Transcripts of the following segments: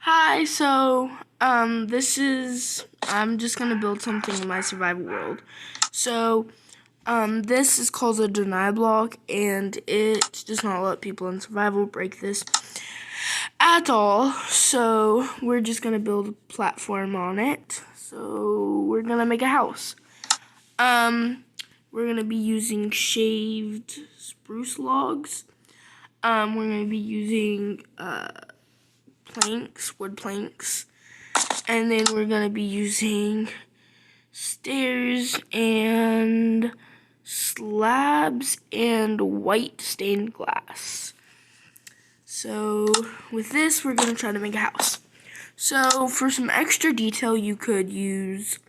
Hi, I'm just gonna build something in my survival world. So, this is called a deny block, and it does not let people in survival break this at all. So, we're just gonna build a platform on it. So, we're gonna make a house. We're gonna be using shaved spruce logs. We're gonna be using, wood planks, and then we're gonna be using stairs and slabs and white stained glass. So with this, we're gonna try to make a house. So for some extra detail, you could use,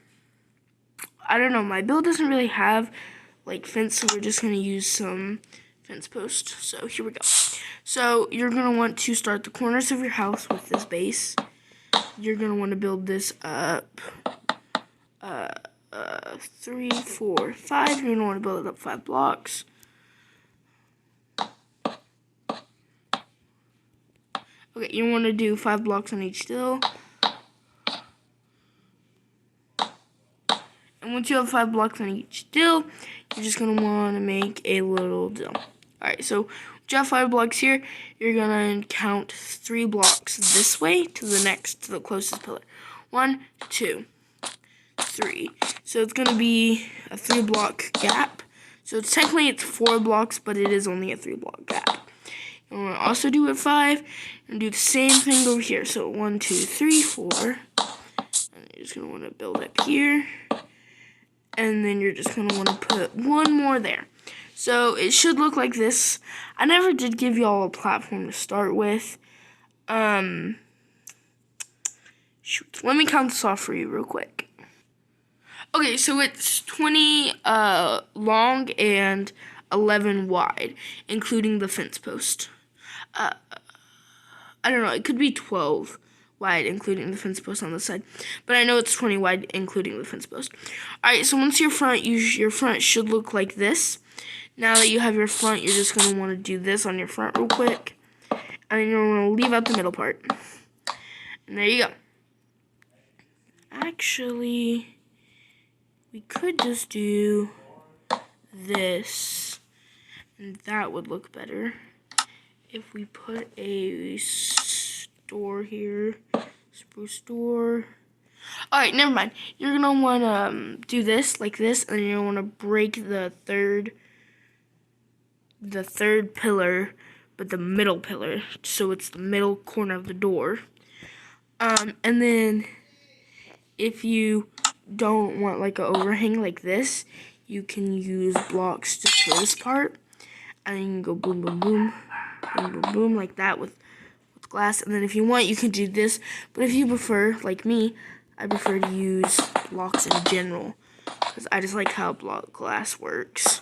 I don't know, my build doesn't really have like fence, so we're just gonna use some fence post. So here we go. So you're gonna want to start the corners of your house with this base. You're gonna want to build this up 3, 4, 5. You're gonna want to build it up 5 blocks. Okay, you want to do 5 blocks on each still. And once you have 5 blocks on each still, you're just gonna want to make a little dill. Alright, so once you have 5 blocks here, you're gonna count 3 blocks this way to the closest pillar. 1, 2, 3. So it's gonna be a 3 block gap. So it's 4 blocks, but it is only a 3 block gap. You want to also do it 5 and do the same thing over here. So 1, 2, 3, 4. And you're just gonna want to build up here. And then you're just going to want to put one more there. So it should look like this. I never did give y'all a platform to start with. Shoot. Let me count this off for you real quick. Okay, so it's 20 long and 11 wide, including the fence post. I don't know, it could be 12 wide, including the fence post on the side. But I know it's 20 wide, including the fence post. Alright, so once your front should look like this. Now that you have your front, you're just going to want to do this on your front real quick. And then you're going to leave out the middle part. And there you go. Actually, we could just do this. And that would look better. If we put a door here, spruce door. Alright, never mind. You're gonna wanna do this like this, and you're gonna wanna break the third pillar, but the middle pillar, so it's the middle corner of the door. And then if you don't want like an overhang like this, you can use blocks just for this part, and then you can go boom, boom, boom, boom, boom, boom, like that with glass. And then if you want, you can do this, but if you prefer, like me, I prefer to use blocks in general because I just like how block glass works.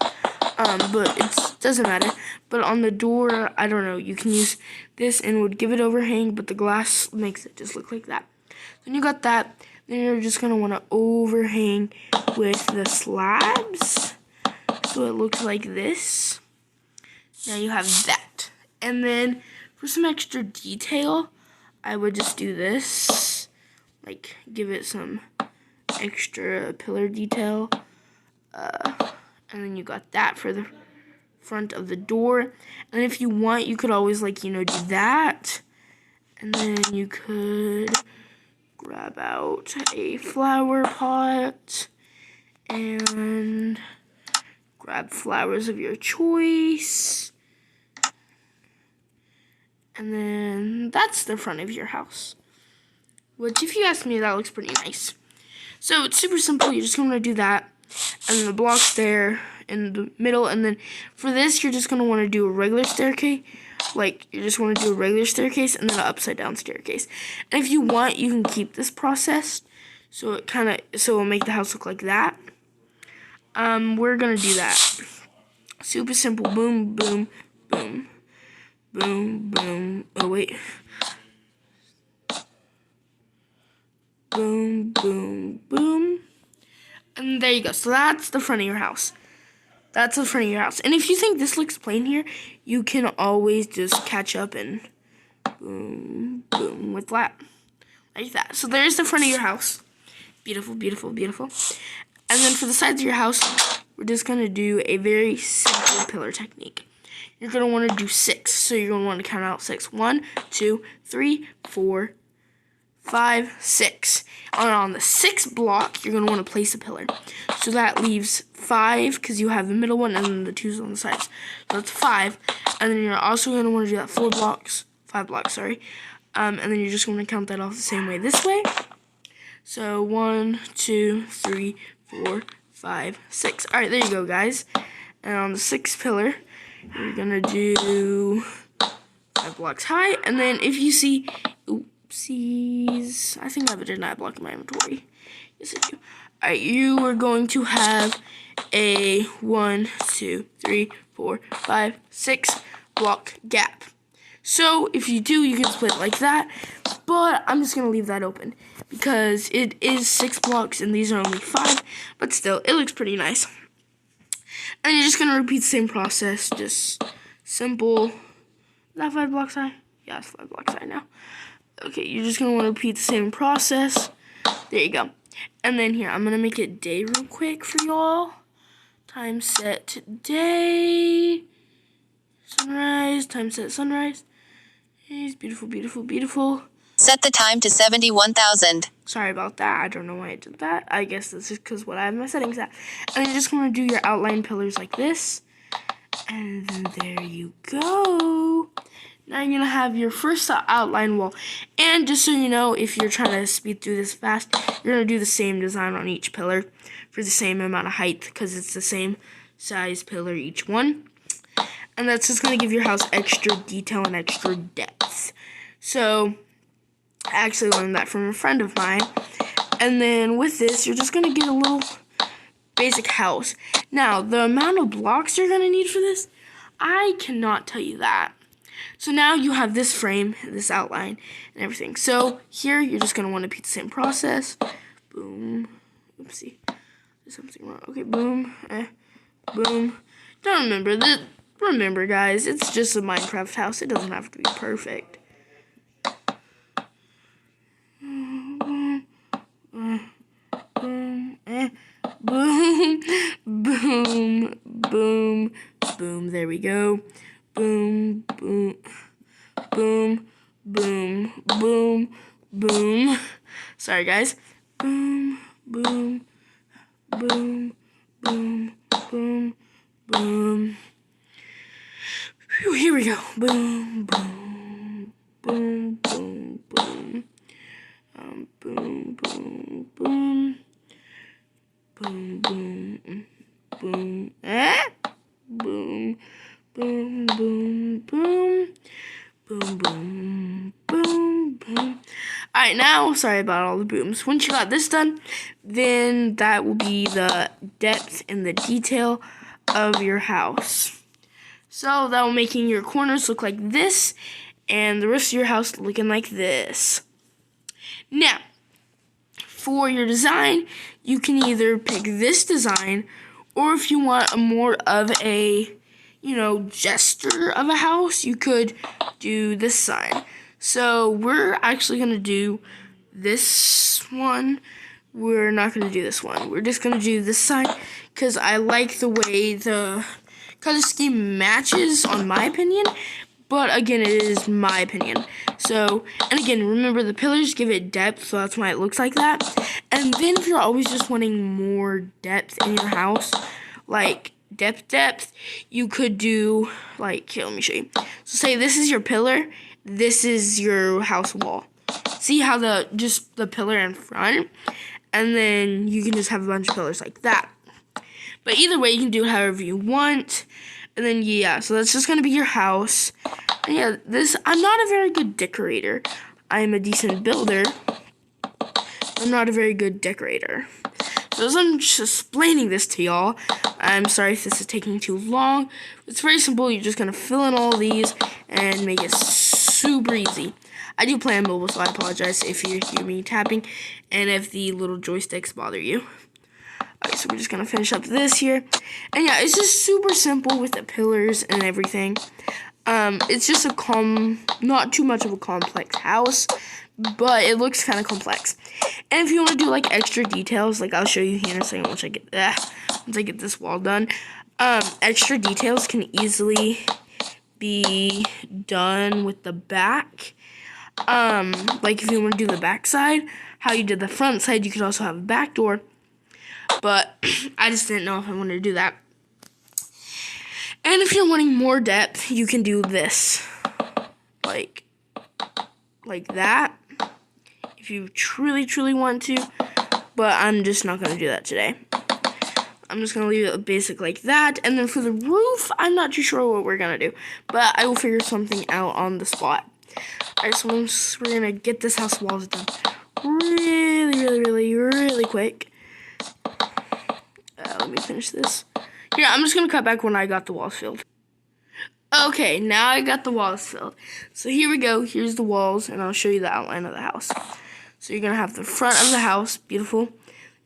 But it doesn't matter. But on the door, I don't know, you can use this and would give it overhang, but the glass makes it just look like that. Then you got that. Then you're just gonna want to overhang with the slabs, so it looks like this. Now you have that. And then for some extra detail, I would just do this, like give it some extra pillar detail. And then you got that for the front of the door. And if you want, you could always do that. And then you could grab out a flower pot and grab flowers of your choice. And then that's the front of your house. Which, if you ask me, that looks pretty nice. So it's super simple. You're just going to do that. And then the blocks there in the middle. And then for this, you're just going to want to do a regular staircase. Like, you just want to do a regular staircase and then an upside down staircase. And if you want, you can keep this process. So it'll make the house look like that. We're going to do that. Super simple. Boom, boom, boom. Boom, boom. Oh, wait. Boom, boom, boom. And there you go. So that's the front of your house. That's the front of your house. And if you think this looks plain here, you can always just catch up and boom, boom with that. like that. So there's the front of your house. Beautiful, beautiful, beautiful. And then for the sides of your house, we're just going to do a very simple pillar technique. You're going to want to do 6. So you're going to want to count out 6. 1, 2, 3, 4, 5, 6. And on the 6th block, you're going to want to place a pillar. So that leaves 5 because you have the middle one and then the 2's on the sides. So that's 5. And then you're also going to want to do that 5 blocks, sorry. And then you're just going to count that off the same way this way. So 1, 2, 3, 4, 5, 6. All right, there you go, guys. And on the 6th pillar, you're going to do 5 blocks high. And then if you see, oopsies, I think I have a deny block in my inventory. Yes, I do. All right, you are going to have a 1, 2, 3, 4, 5, 6 block gap. So if you do, you can split it like that, but I'm just going to leave that open because it is 6 blocks and these are only 5, but still, it looks pretty nice. And you're just going to repeat the same process, just simple. Is that 5 blocks high? Yeah, it's 5 blocks high now. Okay, you're just going to want to repeat the same process. There you go. And then here, I'm going to make it day real quick for y'all. Time set day. Sunrise, time set sunrise. It's beautiful, beautiful, beautiful. Set the time to 71,000. Sorry about that. I don't know why I did that. I guess this is because what I have my settings at. And you're just going to do your outline pillars like this. And then there you go. Now you're going to have your first outline wall. And just so you know, if you're trying to speed through this fast, you're going to do the same design on each pillar for the same amount of height because it's the same size pillar each one. And that's just going to give your house extra detail and extra depth. So, I actually learned that from a friend of mine. And then with this, you're just going to get a little basic house. Now, the amount of blocks you're going to need for this, I cannot tell you that. So now you have this frame, this outline, and everything. So here, you're just going to want to repeat the same process. Boom. Oopsie. There's something wrong. Okay, boom. Boom. Don't remember that. Remember, guys, it's just a Minecraft house. It doesn't have to be perfect. Boom, boom, boom, boom. There we go. Boom, boom, boom, boom, boom, boom. Sorry, guys. Boom, boom, boom, boom, boom, boom. Whew, here we go. Boom, boom, boom, boom, boom. Boom, boom, boom. Boom, boom, boom. Boom, boom, boom, boom. Boom, boom, boom, boom. Alright, now, sorry about all the booms. Once you got this done, then that will be the depth and the detail of your house. So that will making your corners look like this and the rest of your house looking like this. Now, for your design, you can either pick this design or if you want a more of a, gesture of a house, you could do this sign. So we're actually going to do this one. We're not going to do this one. We're just going to do this sign because I like the way the color scheme matches, on my opinion, but again, it is my opinion. So, and again, remember the pillars give it depth, so that's why it looks like that. And then if you're always just wanting more depth in your house, like depth, you could do, like, here, let me show you. So say this is your pillar, this is your house wall. See how the pillar in front, and then you can just have a bunch of pillars like that. But either way, you can do it however you want. And then, yeah, so that's just going to be your house. And yeah, I'm not a very good decorator. I'm a decent builder. I'm not a very good decorator. So as I'm just explaining this to y'all, I'm sorry if this is taking too long. It's very simple. You're just going to fill in all these and make it super easy. I do play on mobile, so I apologize if you hear me tapping and if the little joysticks bother you. Alright, so we're just going to finish up this here. And yeah, it's just super simple with the pillars and everything. It's just not too much of a complex house. but it looks kind of complex. And if you want to do like extra details, like I'll show you here in a second once I get this wall done. Extra details can easily be done with the back. Like if you want to do the back side, how you did the front side, you could also have a back door. But I just didn't know if I wanted to do that. And if you're wanting more depth, you can do this. Like that. If you truly want to. But I'm just not going to do that today. I'm just going to leave it basic like that. And then for the roof, I'm not too sure what we're going to do. But I will figure something out on the spot. Alright, so we're going to get this house walls done really quick. Let me finish this. Here, I'm just going to cut back when I got the walls filled. Okay, now I got the walls filled. So here we go. Here's the walls, and I'll show you the outline of the house. So you're going to have the front of the house, beautiful.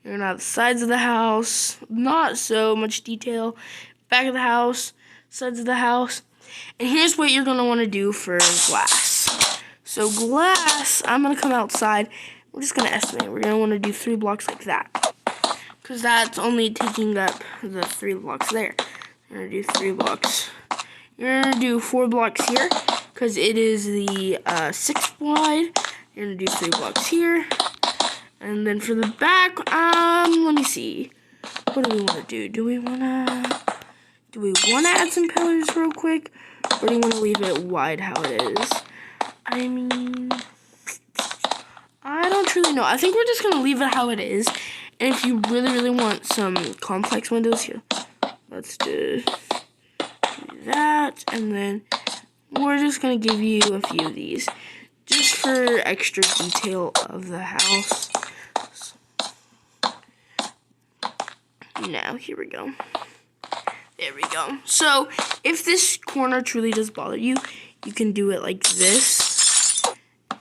You're going to have the sides of the house, not so much detail. Back of the house, sides of the house. And here's what you're going to want to do for glass. So glass, I'm going to come outside. We're just going to estimate. We're going to want to do 3 blocks like that. Because that's only taking up the 3 blocks there. You're going to do 3 blocks. You're going to do 4 blocks here. Because it is the 6 wide. You're going to do 3 blocks here. And then for the back, let me see. What do we want to do? Do we want to add some pillars real quick? Or do you want to leave it wide how it is? I mean, I don't truly know. I think we're just going to leave it how it is. And if you really want some complex windows here, let's just do that. And then we're just going to give you a few of these just for extra detail of the house. Now, here we go. There we go. So, if this corner truly does bother you, you can do it like this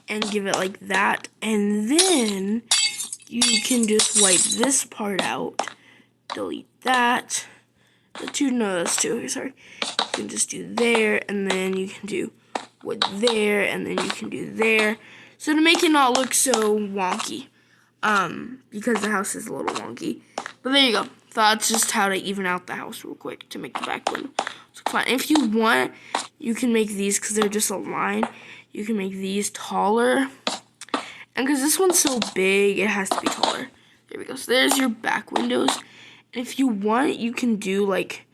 and give it like that. And then you can just wipe this part out, delete that. That's two, sorry. You can just do there, and then you can do wood there, and then you can do there. So to make it not look so wonky, because the house is a little wonky. But there you go. That's just how to even out the house real quick to make the back window look fine. If you want, you can make these, because they're just a line, you can make these taller. And because this one's so big, it has to be taller. There we go. So there's your back windows. And if you want, you can do like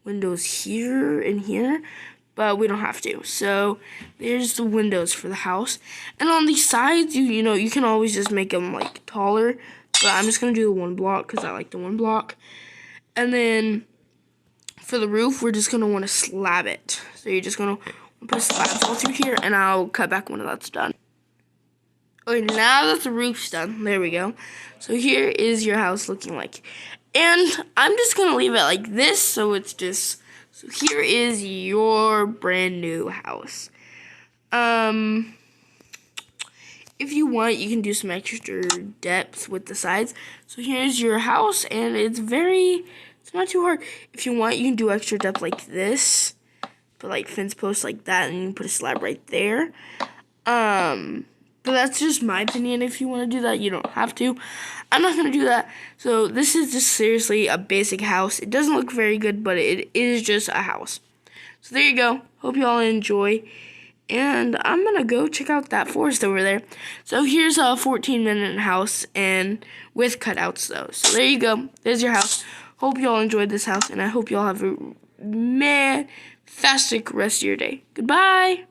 windows here and here, but we don't have to. So there's the windows for the house. And on the sides, you know, you can always just make them like taller. But I'm just going to do the 1 block because I like the 1 block. And then for the roof, we're just going to want to slab it. So you're just going to put slabs all through here, and I'll cut back when that's done. Okay, now that the roof's done, there we go. So here is your house looking like. And I'm just going to leave it like this, so it's just, so here is your brand new house. If you want, you can do some extra depth with the sides. So here's your house, and it's not too hard. If you want, you can do extra depth like this. Put like fence posts like that, and you can put a slab right there. But that's just my opinion. If you want to do that, you don't have to. I'm not going to do that. So this is just seriously a basic house. It doesn't look very good, but it is just a house. So there you go. Hope you all enjoy. And I'm going to go check out that forest over there. So here's a 14-minute house, and with cutouts though. So there you go. There's your house. Hope you all enjoyed this house, and I hope you all have a fantastic rest of your day. Goodbye.